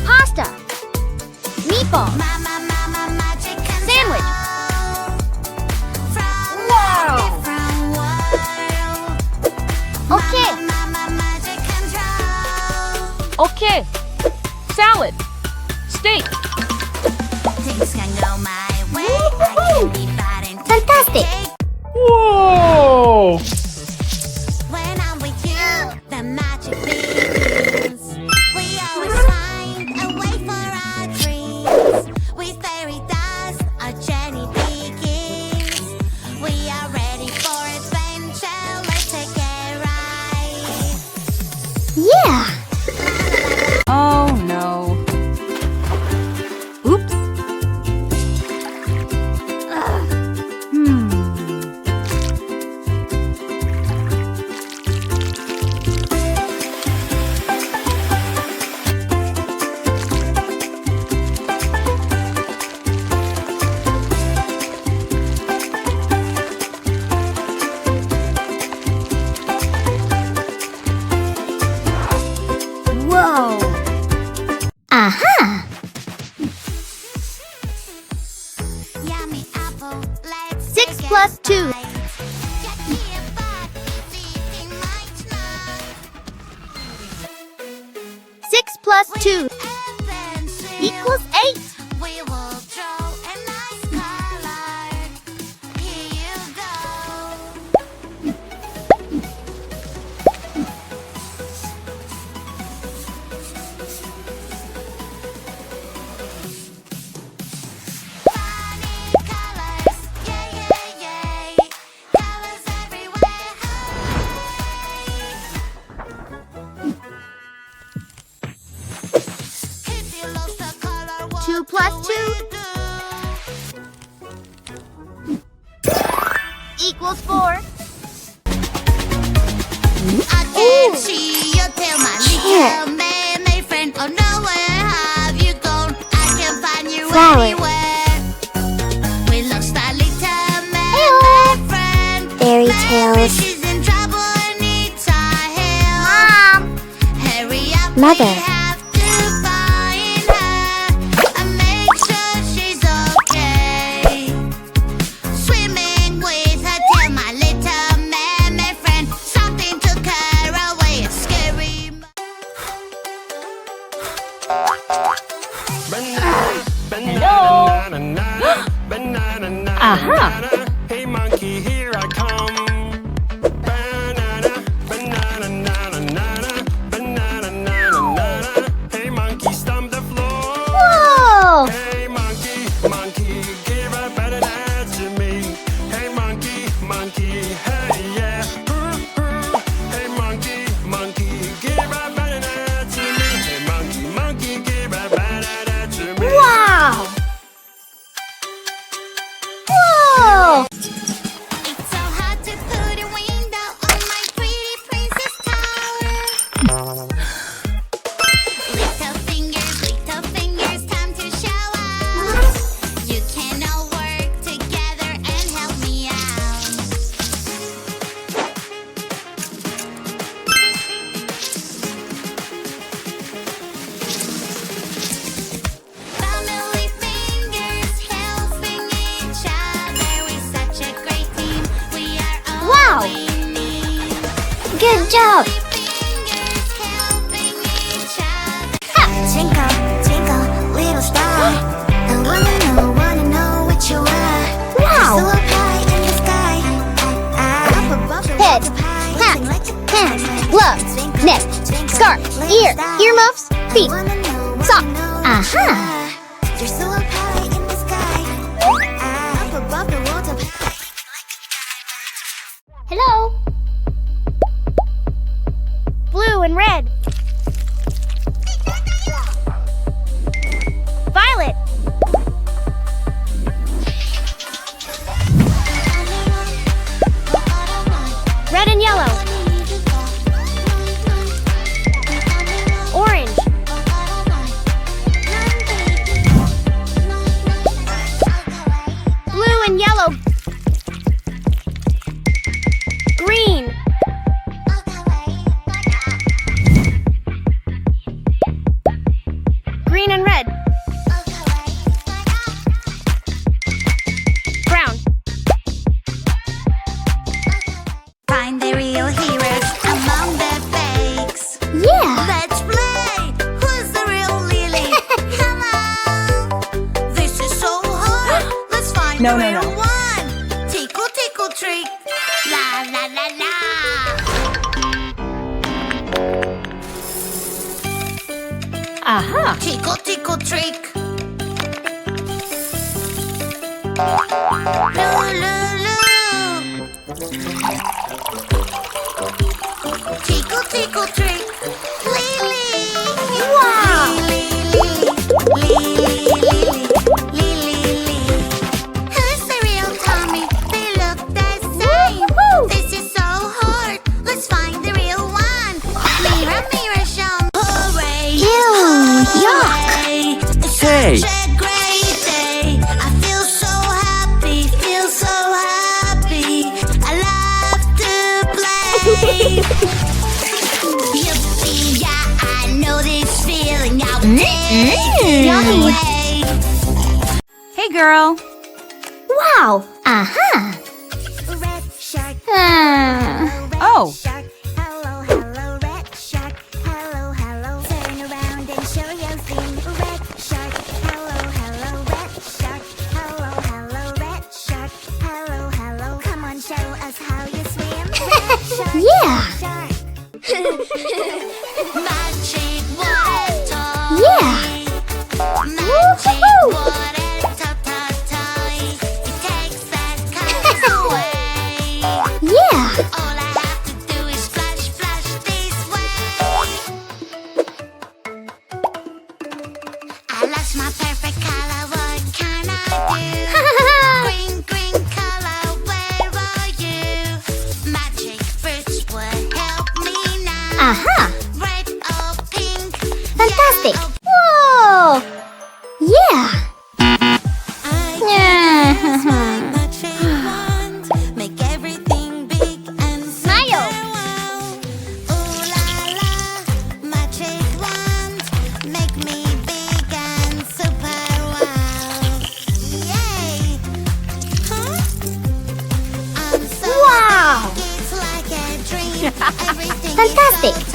Pasta. Meatball. Sandwich. Wow. Okay. Salad. Steak. Fantastic. Whoa! When I'm with you, the magic begins. We always find a way for our dreams. With fairy dust, our journey begins. We are ready for adventure. Let's take a ride. Yeah. Oh no. Oops. Whoa. Aha. Yummy apple, let's 6 take plus a 2. bite. Get me a bite, eating my tonight. 6 plus 2 Adventure. equals 8. We will draw a nice color. Here you go. Funny colors, yeah, yeah, yeah. Colors everywhere, If you love the color, what 2 plus do 2 we do? equals 4. I can see you tell my little mermaid friend. Oh no, where have you gone? I can find you Flower. anywhere. We lost our little mermaid friend. Fairy Maybe tales. she's in trouble and needs our help. Mom. Hurry up, Mother. we have to find her and make sure she's okay. Swimming with her, tell my little mermaid friend. Something took her away, a scary. Hello. Aha. Hey monkey, here I come. Banana, banana, nana, nana, banana, nana, nana. Hey monkey, stomp the floor. Whoa. Hey monkey, monkey, give a banana to me. Hey monkey, monkey, hey yeah. Hey monkey, monkey, give a banana to me. Hey monkey, monkey, give a banana to me. Wow. Whoa. It's so hard to put a window on my pretty princess tower. Little fingers, time to show off. You can all work together and help me out. Family fingers helping each other. We're such a great team. We are all Wow. we need. Good job. Fingers helping each other. Twinkle, twinkle, little star. I wanna know what you are. Wow. So up high in the sky, up above the Head, world of high, hat, sing like a hand, diamond. glove, Twinkle, neck, twinkle, scarf, little ear, star. earmuffs, I feet, wanna know sock. what Aha. you are. You're so up high in the sky, up above the world of high. Hello. Blue and red. Violet. Red and yellow. Yeah. Let's play. Who's the real Lily? Hello. This is so hard. Let's find No, the no, real no. one. Tickle, tickle, trick. La la la la. Aha! Tickle, tickle, trick. Loo, loo, loo. Tickle, tickle, trick. Lily. Wow. Lily, Lily, Lily, Lily. Who's the real Tommy? They look the same. Woo-hoo. This is so hard. Let's find the real one. Mirror, mirror, show me. Hooray! Ew, yuck. Hooray! It's Hey. such a great day. I feel so happy, feel so happy. I love to play. Yippee, yeah, I know this feeling. I will take it Yummy. away. Hey, girl. Wow. Aha. Red shark. Oh. Shark. Hello, hello, red shark. Hello, hello. Turn around and show your fin. Red shark. Hello, hello, red shark. Hello, hello, red shark. Hello, hello. Come on, show us how you swim. Red shark. Yeah. Shark. Magic water toy. Yeah. Magic Woo-hoo. water toy. It takes bad colors away. Yeah. All I have to do is splash, splash this way. I lost my perfect color, what can I do? Green, green color, where are you? Magic fruits would help me now. Aha. Red or pink, Fantastic. yellow. Whoa. Yeah. I Yeah. use my magic wand, make everything big and Smile. super wow. Ooh la la, magic wand, make me big and super wow. Yay! Huh? I'm so Wow. big, it's like a dream. Everything Fantastic. is so